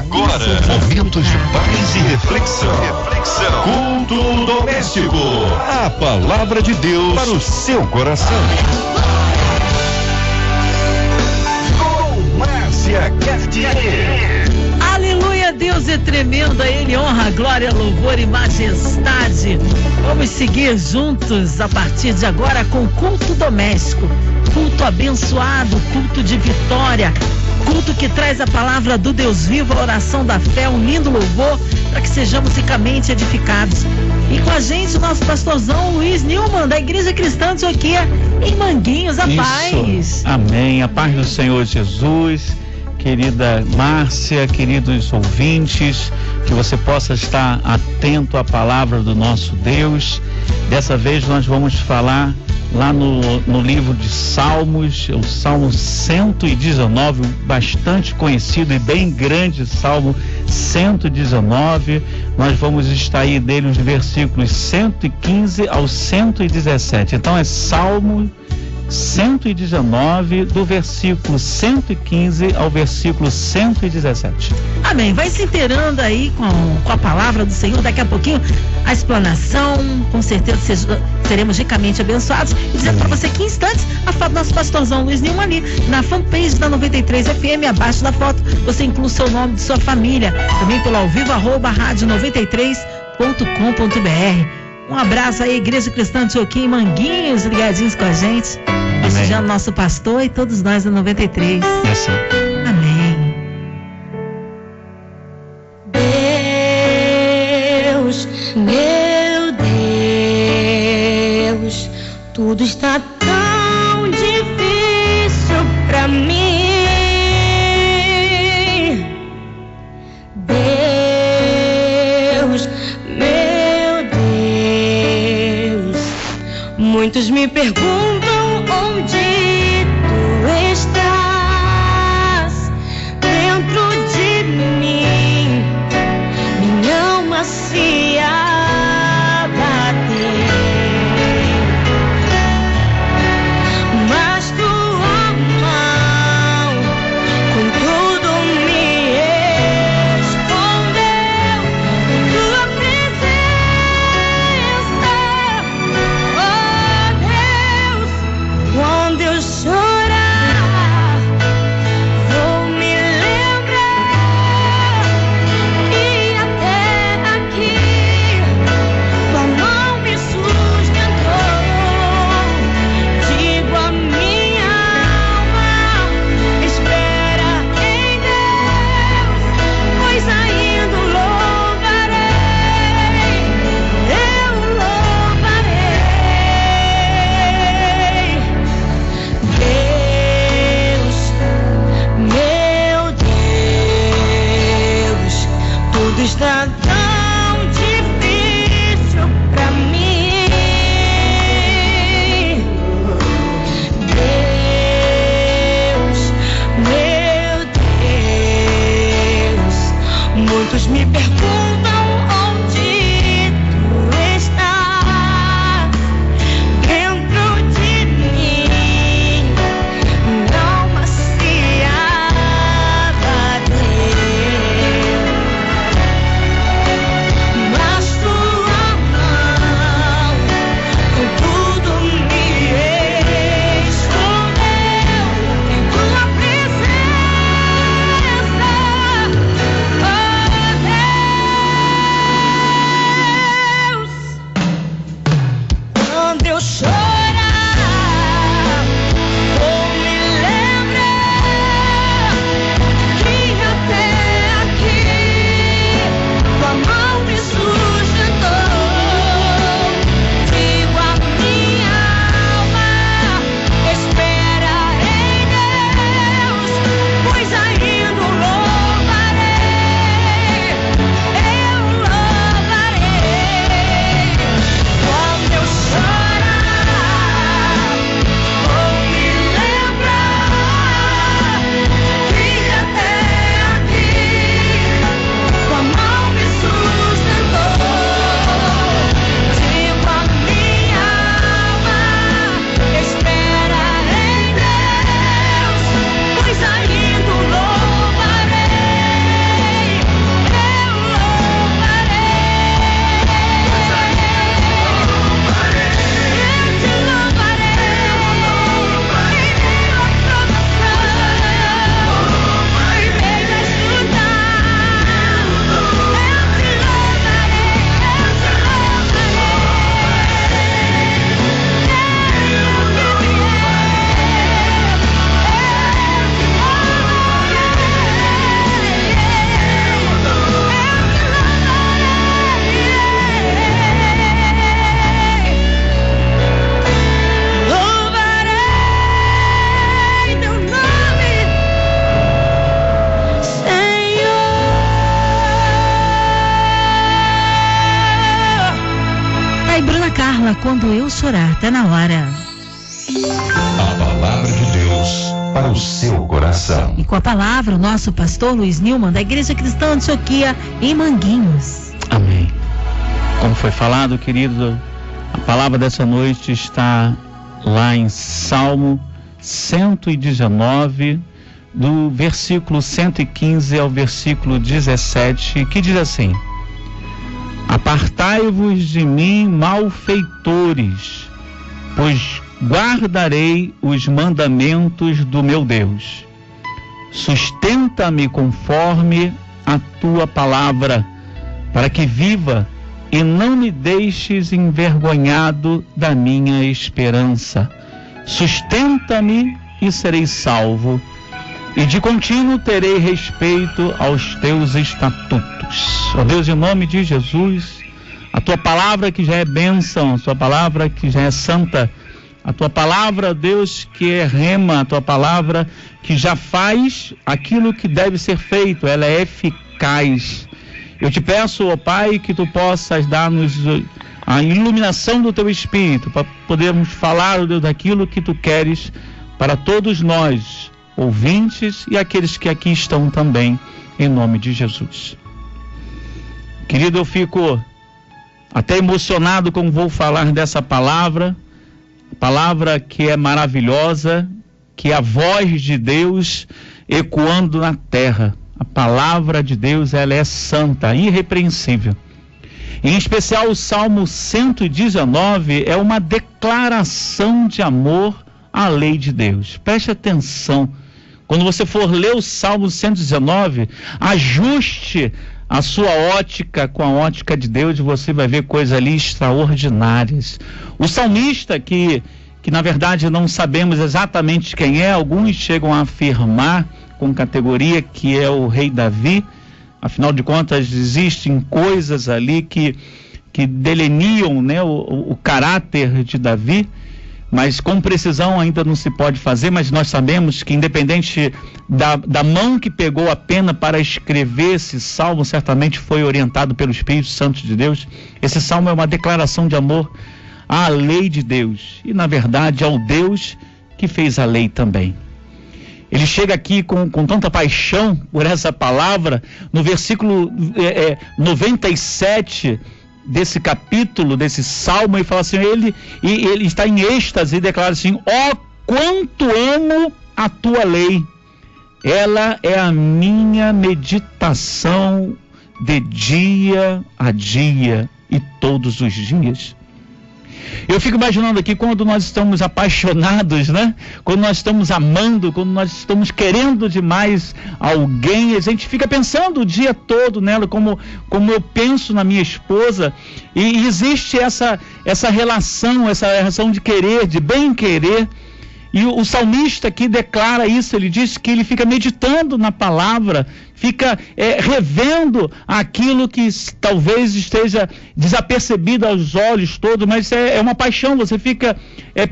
Agora, momentos de paz e reflexão. Culto doméstico. A palavra de Deus para o seu coração. Com Márcia Cartier. Aleluia, Deus é tremendo, a Ele honra, glória, louvor e majestade. Vamos seguir juntos a partir de agora com culto doméstico, culto abençoado, culto de vitória, culto que traz a palavra do Deus vivo, a oração da fé, um lindo louvor para que sejamos ricamente edificados. E com a gente o nosso pastorzão Luiz Nilman, da Igreja Cristã Antioquia, em Manguinhos. A paz. Amém, a paz do Senhor Jesus. Querida Márcia, queridos ouvintes, que você possa estar atento à palavra do nosso Deus. Dessa vez nós vamos falar lá no livro de Salmos, o Salmo 119, bastante conhecido e bem grande, Salmo 119. Nós vamos extrair dele os versículos 115 ao 117. Então é Salmo 119, do versículo 115 ao versículo 117. Amém. Vai se inteirando aí com a palavra do Senhor. Daqui a pouquinho a explanação, com certeza seremos ricamente abençoados. E dizendo para você que em instantes a foto do nosso pastorzão Luiz Nilman ali na fanpage da 93 FM, abaixo da foto você inclui o seu nome de sua família, também pelo ao vivo @radio93.com.br. Um abraço aí, Igreja Cristã Antioquia em Manguinhos, ligadinhos com a gente. Desejando nosso pastor e todos nós da 93. Isso. Amém. Deus, meu Deus, tudo está tão difícil pra mim. Deus, meu Deus, muitos me perguntam onde tu estás dentro de mim, minha alma se abateu, mas tua mão com tudo me escondeu, tua presença, oh Deus. Quando eu chorar, vou me lembrar que até aqui tua mão me sustentou. Digo a minha alma, espera em Deus, pois ainda o louvarei, eu louvarei. Deus, meu Deus, tudo está tão difícil pra mim. Deus, meu Deus, muitos me perguntam onde tu estás dentro de mim, minha alma se abateu, mas tua mão com tudo me escondeu, em tua presença, oh Deus. Quando eu chorar, vou me lembrar que até aqui tua mão me sustentou. Digo a minha alma, espera em Deus, pois ainda o louvarei, eu louvarei. Quando eu chorar, quando eu chorar, tá na hora. A palavra de Deus para o seu coração. E com a palavra, o nosso pastor Luiz Nilman, da Igreja Cristã Antioquia, em Manguinhos. Amém. Como foi falado, querido, a palavra dessa noite está lá em Salmo 119, do versículo 115 ao versículo 17, que diz assim: Apartai-vos de mim, malfeitores, pois guardarei os mandamentos do meu Deus. Sustenta-me conforme a tua palavra, para que viva, e não me deixes envergonhado da minha esperança. Sustenta-me e serei salvo, e de contínuo terei respeito aos teus estatutos. Ó Deus, em nome de Jesus, a tua palavra que já é bênção, a tua palavra que já é santa, a tua palavra, Deus, que é rema, a tua palavra que já faz aquilo que deve ser feito, ela é eficaz. Eu te peço, ó Pai, que tu possas dar-nos a iluminação do teu Espírito, para podermos falar, ó Deus, daquilo que tu queres para todos nós, ouvintes e aqueles que aqui estão também, em nome de Jesus. Querido, eu fico até emocionado como vou falar dessa palavra que é maravilhosa, que é a voz de Deus ecoando na terra. A palavra de Deus, ela é santa, irrepreensível. Em especial o Salmo 119 é uma declaração de amor à lei de Deus. Preste atenção. Quando você for ler o Salmo 119, ajuste a sua ótica com a ótica de Deus e você vai ver coisas ali extraordinárias. O salmista, que na verdade não sabemos exatamente quem é, alguns chegam a afirmar com categoria que é o rei Davi. Afinal de contas, existem coisas ali que deleniam, né, o caráter de Davi, mas com precisão ainda não se pode fazer. Mas nós sabemos que, independente da mão que pegou a pena para escrever esse salmo, certamente foi orientado pelo Espírito Santo de Deus. Esse salmo é uma declaração de amor à lei de Deus e, na verdade, ao Deus que fez a lei também. Ele chega aqui com tanta paixão por essa palavra, no versículo 97 desse capítulo, desse salmo, e fala assim, ele está em êxtase e declara assim: ó, quanto amo a tua lei, ela é a minha meditação de dia a dia e todos os dias. Eu fico imaginando aqui, quando nós estamos apaixonados, né? Quando nós estamos amando, quando nós estamos querendo demais alguém, a gente fica pensando o dia todo nela, como eu penso na minha esposa, e existe essa relação de querer, de bem querer. E o salmista aqui declara isso, ele diz que ele fica meditando na palavra, fica revendo aquilo que talvez esteja desapercebido aos olhos todos, mas é uma paixão, você fica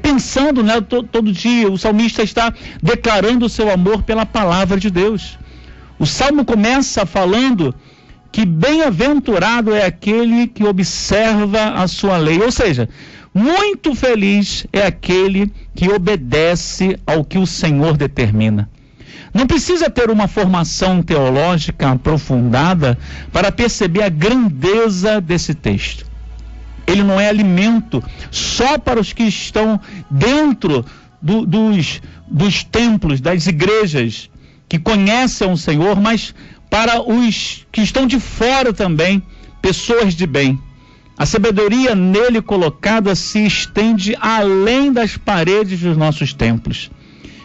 pensando nela todo dia. O salmista está declarando o seu amor pela palavra de Deus. O salmo começa falando que bem-aventurado é aquele que observa a sua lei, ou seja, muito feliz é aquele que obedece ao que o Senhor determina. Não precisa ter uma formação teológica aprofundada para perceber a grandeza desse texto. Ele não é alimento só para os que estão dentro dos templos, das igrejas, que conhecem o Senhor, mas para os que estão de fora também, pessoas de bem. A sabedoria nele colocada se estende além das paredes dos nossos templos.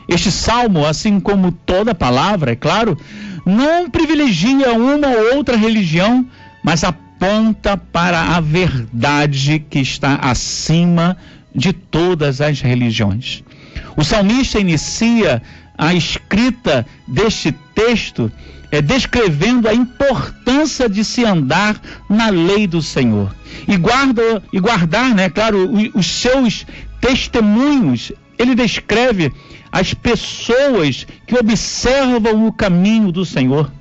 Este salmo, assim como toda palavra, é claro, não privilegia uma ou outra religião, mas aponta para a verdade que está acima de todas as religiões. O salmista inicia a escrita deste texto descrevendo a importância de se andar na lei do Senhor e guardar, né, claro, os seus testemunhos. Ele descreve as pessoas que observam o caminho do Senhor.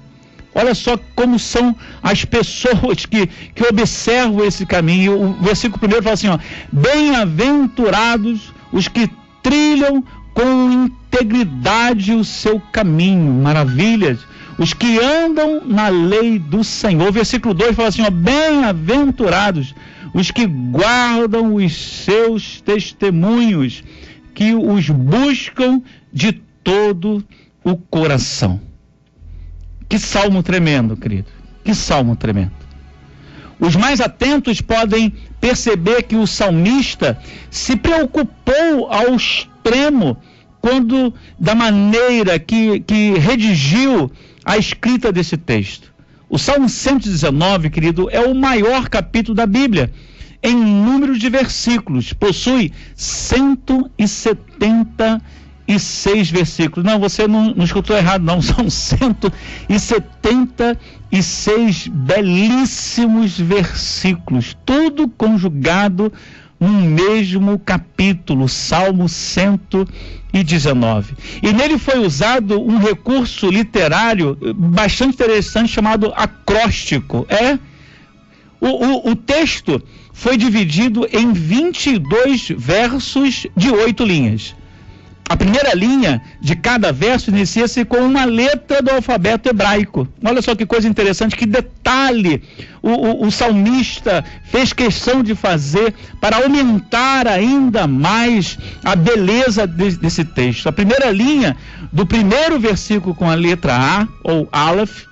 Olha só como são as pessoas que observam esse caminho. O versículo 1 fala assim, ó, bem-aventurados os que trilham com integridade o seu caminho. Maravilhas. Os que andam na lei do Senhor. O versículo 2 fala assim, ó, bem-aventurados os que guardam os seus testemunhos, que os buscam de todo o coração. Que salmo tremendo, querido. Que salmo tremendo. Os mais atentos podem perceber que o salmista se preocupou ao extremo da maneira que redigiu a escrita desse texto. O Salmo 119, querido, é o maior capítulo da Bíblia, em número de versículos. Possui 176 versículos. Não, você não escutou errado, não. São 176 belíssimos versículos, tudo conjugado num mesmo capítulo, Salmo 119. E nele foi usado um recurso literário bastante interessante chamado acróstico. O texto foi dividido em 22 versos de 8 linhas. A primeira linha de cada verso inicia-se com uma letra do alfabeto hebraico. Olha só que coisa interessante, que detalhe o salmista fez questão de fazer para aumentar ainda mais a beleza desse texto. A primeira linha do primeiro versículo com a letra A, ou Aleph.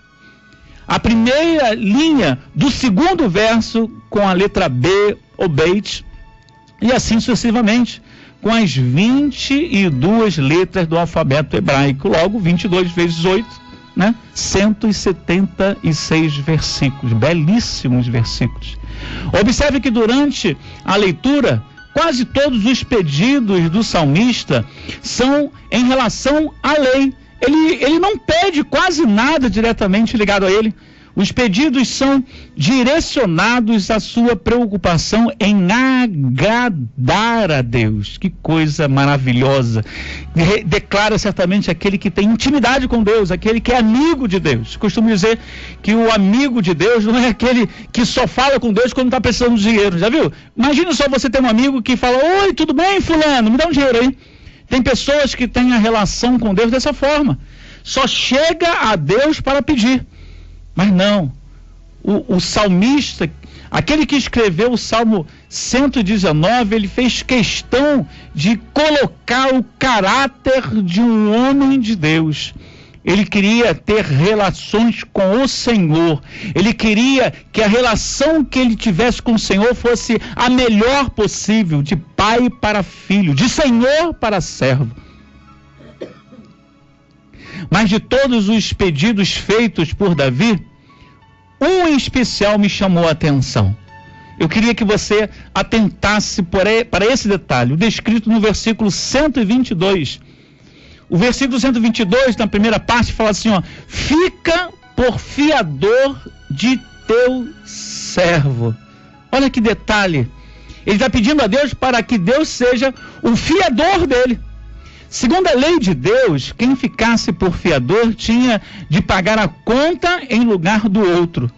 A primeira linha do segundo verso com a letra B, ou Beit. E assim sucessivamente, com as 22 letras do alfabeto hebraico. Logo, 22 vezes 8, né? 176 versículos, belíssimos versículos. Observe que durante a leitura, quase todos os pedidos do salmista são em relação à lei. Ele não pede quase nada diretamente ligado a ele. Os pedidos são direcionados à sua preocupação em agradar a Deus. Que coisa maravilhosa. Declara certamente aquele que tem intimidade com Deus, aquele que é amigo de Deus. Costumo dizer que o amigo de Deus não é aquele que só fala com Deus quando está precisando de dinheiro, já viu? Imagina só você ter um amigo que fala, oi, tudo bem, fulano, me dá um dinheiro aí. Tem pessoas que têm a relação com Deus dessa forma. Só chega a Deus para pedir. Mas não, o salmista, aquele que escreveu o Salmo 119, ele fez questão de colocar o caráter de um homem de Deus. Ele queria ter relações com o Senhor. Ele queria que a relação que ele tivesse com o Senhor fosse a melhor possível, de pai para filho, de senhor para servo. Mas de todos os pedidos feitos por Davi, um em especial me chamou a atenção. Eu queria que você atentasse para esse detalhe, o descrito no versículo 122. O versículo 122, na primeira parte, fala assim, ó, fica por fiador de teu servo. Olha que detalhe. Ele está pedindo a Deus para que Deus seja o fiador dele. Segundo a lei de Deus, quem ficasse por fiador tinha de pagar a conta em lugar do outro.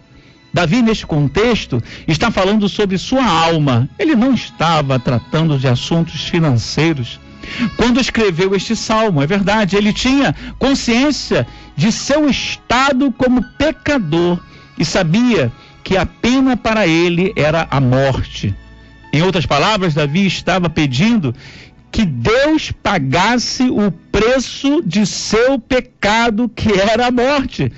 Davi, neste contexto, está falando sobre sua alma. Ele não estava tratando de assuntos financeiros. Quando escreveu este salmo, é verdade, ele tinha consciência de seu estado como pecador e sabia que a pena para ele era a morte. Em outras palavras, Davi estava pedindo que Deus pagasse o preço de seu pecado, que era a morte.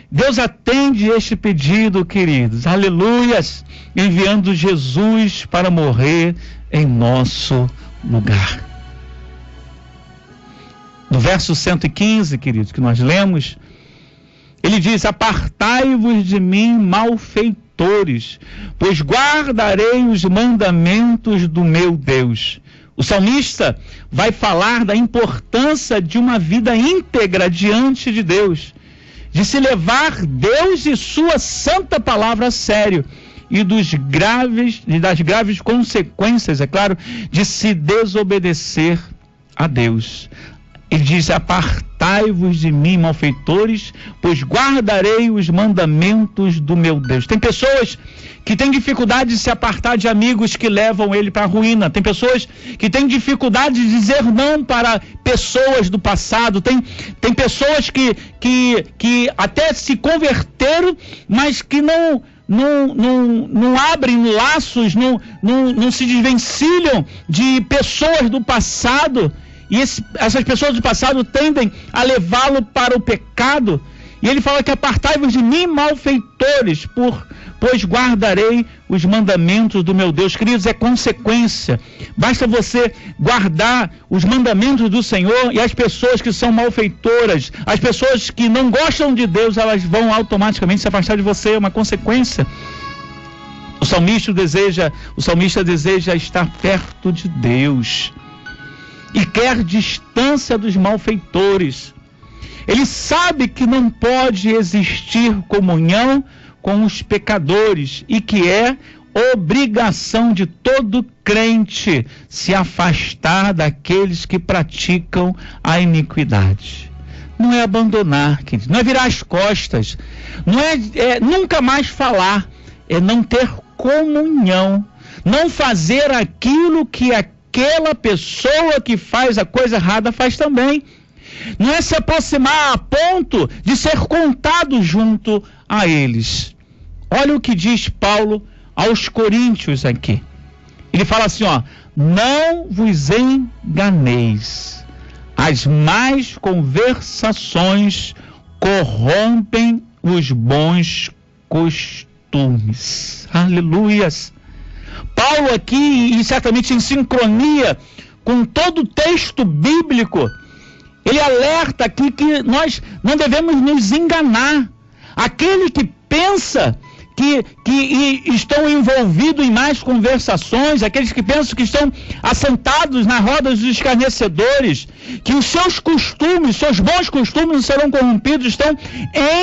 Deus atende este pedido, queridos, aleluias, enviando Jesus para morrer em nosso lugar. No verso 115, queridos, que nós lemos, ele diz, apartai-vos de mim, malfeitores, pois guardarei os mandamentos do meu Deus. O salmista vai falar da importância de uma vida íntegra diante de Deus, de se levar Deus e sua santa palavra a sério, e das graves consequências, é claro, de se desobedecer a Deus. Ele diz: apartai-vos de mim, malfeitores, pois guardarei os mandamentos do meu Deus. Tem pessoas que têm dificuldade de se apartar de amigos que levam ele para a ruína. Tem pessoas que têm dificuldade de dizer não para pessoas do passado. Tem pessoas que até se converteram, mas que não abrem laços, não se desvencilham de pessoas do passado. E essas pessoas do passado tendem a levá-lo para o pecado. E ele fala que apartai-vos de mim, malfeitores, pois guardarei os mandamentos do meu Deus. Queridos, é consequência. Basta você guardar os mandamentos do Senhor, e as pessoas que são malfeitoras, as pessoas que não gostam de Deus, elas vão automaticamente se afastar de você. É uma consequência. O salmista deseja estar perto de Deus e quer distância dos malfeitores. Ele sabe que não pode existir comunhão com os pecadores e que é obrigação de todo crente se afastar daqueles que praticam a iniquidade. Não é abandonar, querido, não é virar as costas, não é nunca mais falar, é não ter comunhão, não fazer aquilo que aquela pessoa que faz a coisa errada faz também. Não é se aproximar a ponto de ser contado junto a eles. Olha o que diz Paulo aos Coríntios aqui. Ele fala assim, não vos enganeis. As más conversações corrompem os bons costumes. Aleluias. Paulo aqui, e certamente em sincronia com todo o texto bíblico, ele alerta aqui que nós não devemos nos enganar. Aquele que pensa que estão envolvidos em mais conversações, aqueles que pensam que estão assentados na roda dos escarnecedores, que os seus costumes, seus bons costumes não serão corrompidos, estão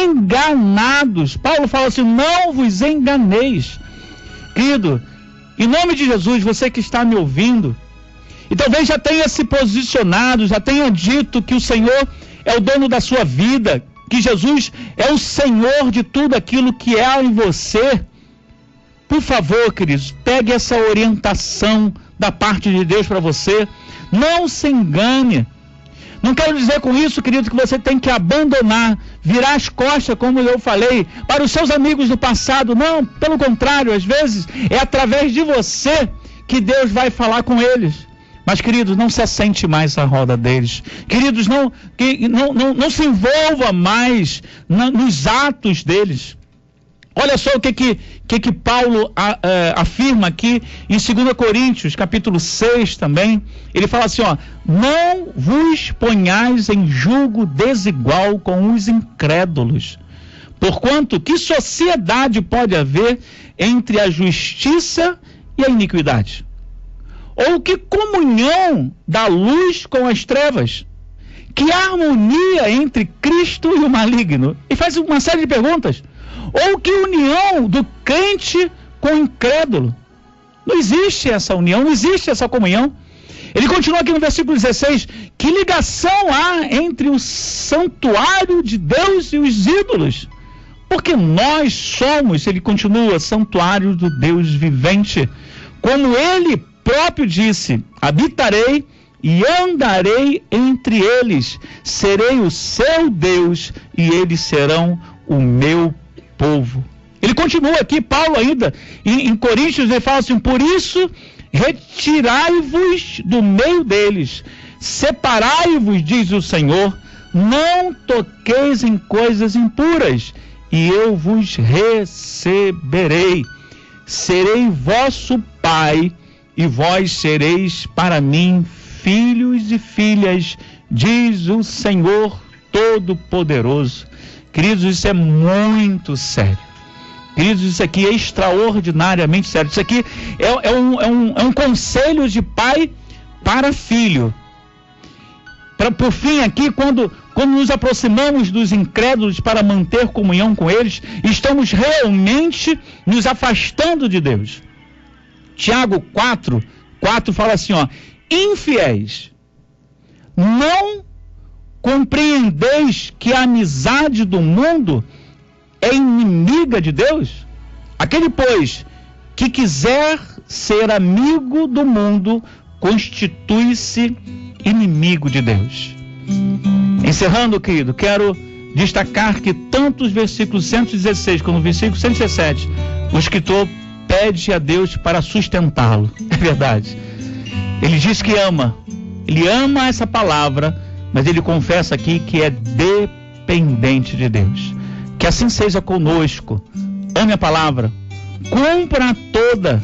enganados. Paulo fala assim, não vos enganeis. Querido, em nome de Jesus, você que está me ouvindo, e talvez já tenha se posicionado, já tenha dito que o Senhor é o dono da sua vida, que Jesus é o Senhor de tudo aquilo que há em você. Por favor, queridos, pegue essa orientação da parte de Deus para você. Não se engane. Não quero dizer com isso, querido, que você tem que abandonar, virar as costas, como eu falei, para os seus amigos do passado. Não, pelo contrário, às vezes é através de você que Deus vai falar com eles. Mas, queridos, não se assente mais à roda deles. Queridos, não se envolva mais nos atos deles. Olha só o que Paulo afirma aqui em 2 Coríntios, capítulo 6 também. Ele fala assim, não vos ponhais em julgo desigual com os incrédulos. Porquanto, que sociedade pode haver entre a justiça e a iniquidade? Ou que comunhão da luz com as trevas? Que harmonia entre Cristo e o maligno? E faz uma série de perguntas. Ou que união do crente com o incrédulo? Não existe essa união, não existe essa comunhão. Ele continua aqui no versículo 16. Que ligação há entre o santuário de Deus e os ídolos? Porque nós somos, ele continua, santuário do Deus vivente. Como ele próprio disse, habitarei e andarei entre eles, serei o seu Deus e eles serão o meu povo. Ele continua aqui, Paulo ainda, em Coríntios, ele fala assim, por isso retirai-vos do meio deles, separai-vos, diz o Senhor, não toqueis em coisas impuras, e eu vos receberei, serei vosso Pai, e vós sereis para mim filhos e filhas, diz o Senhor Todo-Poderoso. Queridos, isso é muito sério. Queridos, isso aqui é extraordinariamente sério. Isso aqui é um conselho de pai para filho. Por fim, aqui, quando nos aproximamos dos incrédulos para manter comunhão com eles, estamos realmente nos afastando de Deus. Tiago 4 fala assim, infiéis, não compreendeis que a amizade do mundo é inimiga de Deus? Aquele, pois, que quiser ser amigo do mundo, constitui-se inimigo de Deus. Encerrando, querido, quero destacar que tanto os versículos 116 como o versículo 117, o escritor pede a Deus para sustentá-lo. É verdade. Ele diz que ama. Ele ama essa palavra, mas ele confessa aqui que é dependente de Deus. Que assim seja conosco. Ame a palavra. Cumpra toda.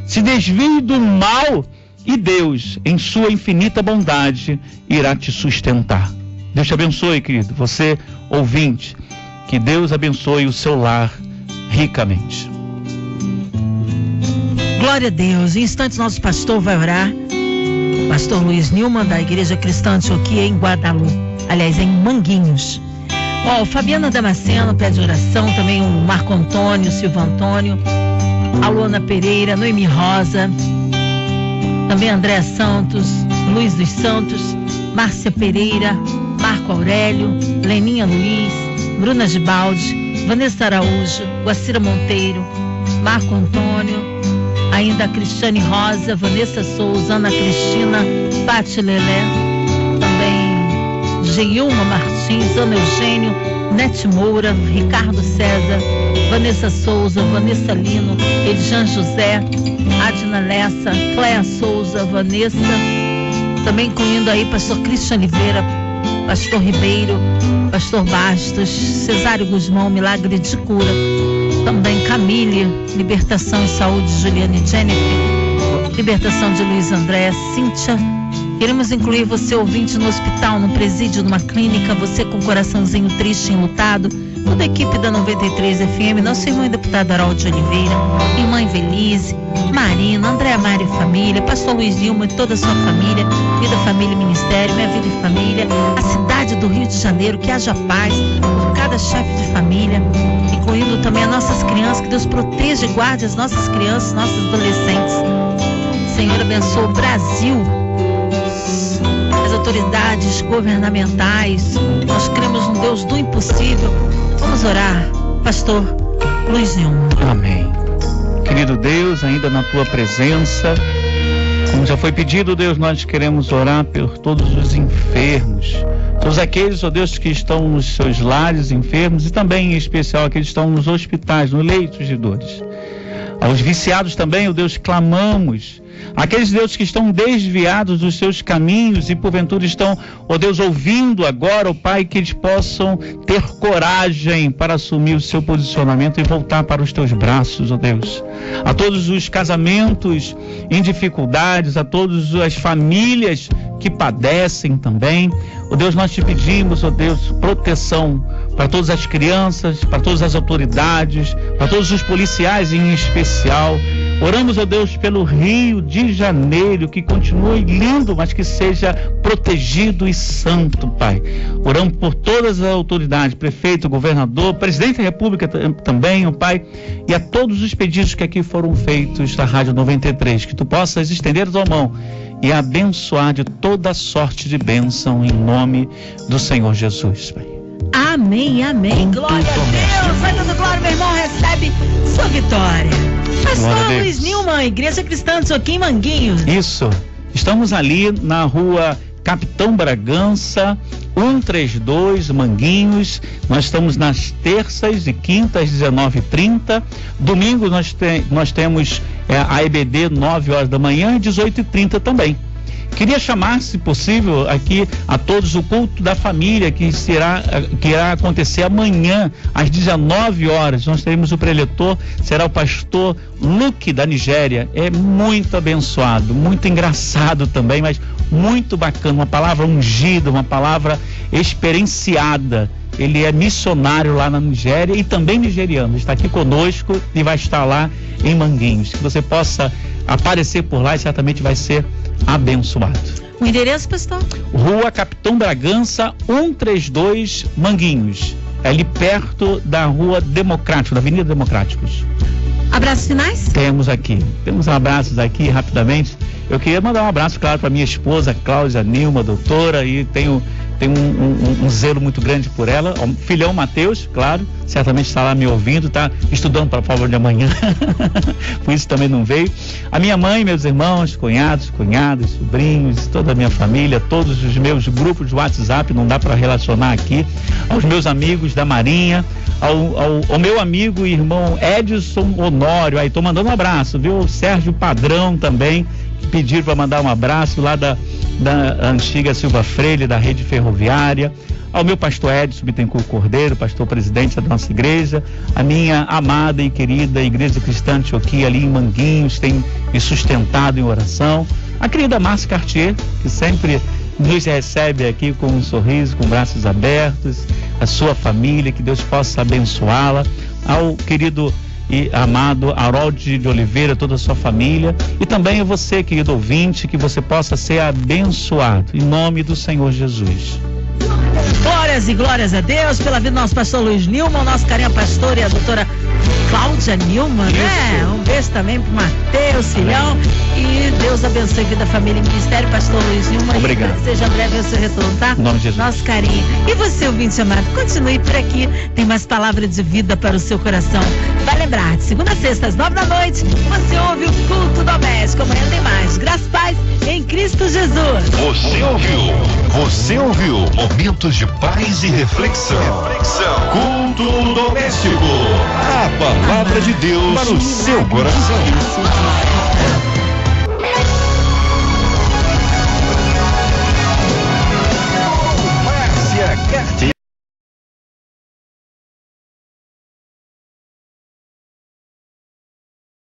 Se desvie do mal e Deus, em sua infinita bondade, irá te sustentar. Deus te abençoe, querido. Você, ouvinte, que Deus abençoe o seu lar ricamente. Glória a Deus. Em instantes, nosso pastor vai orar. Pastor Luiz Nilman, da Igreja Cristã Antioquia, em Guadalupe. Aliás, em Manguinhos. Fabiana Damasceno pede oração. Também o Marco Antônio, Silvio Antônio, a Luana Pereira, Noemi Rosa. Também André Santos, Luiz dos Santos, Márcia Pereira, Marco Aurélio, Leninha Luiz, Bruna Gibaldi, Vanessa Araújo, Guacira Monteiro, Marco Antônio, ainda a Cristiane Rosa, Vanessa Souza, Ana Cristina, Pati Lelé, também Geilma Martins, Ana Eugênio, Nete Moura, Ricardo César, Vanessa Souza, Vanessa Lino, Edjan José, Adna Lessa, Cléa Souza, Vanessa, também incluindo aí Pastor Cristian Oliveira, Pastor Ribeiro, Pastor Bastos, Cesário Guzmão, Milagre de Cura, também Camille, Libertação e Saúde, Juliane Jennifer, Libertação de Luiz André, Cíntia. Queremos incluir você, ouvinte, no hospital, no presídio, numa clínica, você com coraçãozinho triste, enlutado, toda a equipe da 93 FM, nosso irmão e deputado Harold de Oliveira, irmã Invelise, Marina, Andréa Mari e família, Pastor Luiz Nilman e toda a sua família, Vida, Família e Ministério, Minha Vida e Família, a cidade do Rio de Janeiro, que haja paz por cada chefe de família, incluindo também as nossas crianças, que Deus proteja e guarde as nossas crianças, nossos adolescentes. Senhor, abençoa o Brasil, as autoridades governamentais. Nós cremos no Deus do impossível. Vamos orar, Pastor Luiz Nilman. Amém. Querido Deus, ainda na tua presença, como já foi pedido, Deus, nós queremos orar por todos os enfermos, todos aqueles, ó Deus, que estão nos seus lares enfermos, e também em especial aqueles que estão nos hospitais, nos leitos de dores. Aos viciados também, ó Deus, clamamos. Aqueles, Deus, que estão desviados dos seus caminhos e porventura estão, ó Deus, ouvindo agora, ó Pai, que eles possam ter coragem para assumir o seu posicionamento e voltar para os teus braços, ó Deus. A todos os casamentos em dificuldades, a todas as famílias que padecem também, ó Deus, nós te pedimos, ó Deus, proteção para todas as crianças, para todas as autoridades, para todos os policiais em especial. Oramos, ó Deus, pelo Rio de Janeiro, que continue lindo, mas que seja protegido e santo, Pai. Oramos por todas as autoridades, prefeito, governador, presidente da República também, ó Pai, e a todos os pedidos que aqui foram feitos da Rádio 93, que tu possas estender a tua mão e abençoar de toda sorte de bênção em nome do Senhor Jesus, Pai. Amém, amém. Glória a Deus. Vai dando glória, meu irmão, recebe sua vitória. Pastor Luiz Nilman, Igreja Cristã Antioquia em Manguinhos. Isso. Estamos ali na rua Capitão Bragança, 132, Manguinhos. Nós estamos nas terças e quintas, 19h30. Domingo nós temos a EBD, 9 horas da manhã e 18h30 também. Queria chamar, se possível, aqui a todos o culto da família que irá acontecer amanhã às 19 horas. Nós teremos o preletor, será o pastor Luke da Nigéria. É muito abençoado, muito engraçado também, mas muito bacana, uma palavra ungida, uma palavra experienciada. Ele é missionário lá na Nigéria e também nigeriano. Está aqui conosco e vai estar lá em Manguinhos. Que você possa aparecer por lá e certamente vai ser abençoado. O endereço, pastor? Rua Capitão Bragança, 132, Manguinhos. É ali perto da Rua Democrático, da Avenida Democráticos. Abraços finais? Temos abraços aqui rapidamente. Eu queria mandar um abraço, claro, para minha esposa Cláudia Nilma, doutora, e tenho tenho um zelo muito grande por ela. O filhão Mateus, claro, certamente está lá me ouvindo, está estudando para a prova de amanhã, por isso também não veio. A minha mãe, meus irmãos, cunhados, cunhadas, sobrinhos, toda a minha família, todos os meus grupos de WhatsApp, não dá para relacionar aqui, aos meus amigos da Marinha, ao meu amigo e irmão Edson Honório, aí estou mandando um abraço, viu? O Sérgio Padrão também, que pediram para mandar um abraço lá da antiga Silva Freire, da rede ferroviária, ao meu pastor Edson Bittencourt Cordeiro, pastor presidente da nossa igreja, a minha amada e querida Igreja Cristã Antioquia ali em Manguinhos, tem me sustentado em oração, a querida Márcia Cartier, que sempre nos recebe aqui com um sorriso, com braços abertos, a sua família, que Deus possa abençoá-la, ao querido e amado Harold de Oliveira, toda a sua família, e também a você, querido ouvinte, que você possa ser abençoado, em nome do Senhor Jesus. Glórias e glórias a Deus pela vida do nosso pastor Luiz Nilman, nosso carinha pastor e a doutora Cláudia Nilman, né? Um beijo também pro Mateus, filhão, e Deus abençoe a vida, família e ministério, pastor Luiz Nilman. Obrigado. E seja breve o seu retorno, tá? Em nome de Jesus. Nosso carinho. E você, ouvinte amado, continue por aqui, tem mais palavra de vida para o seu coração. Vai lembrar, de segunda a sexta, às 9 da noite, você ouve o Culto Doméstico. Amanhã tem mais. Graças e paz em Cristo Jesus. Você ouviu Momentos de Paz e Reflexão. Culto Doméstico. A palavra de Deus para o seu coração.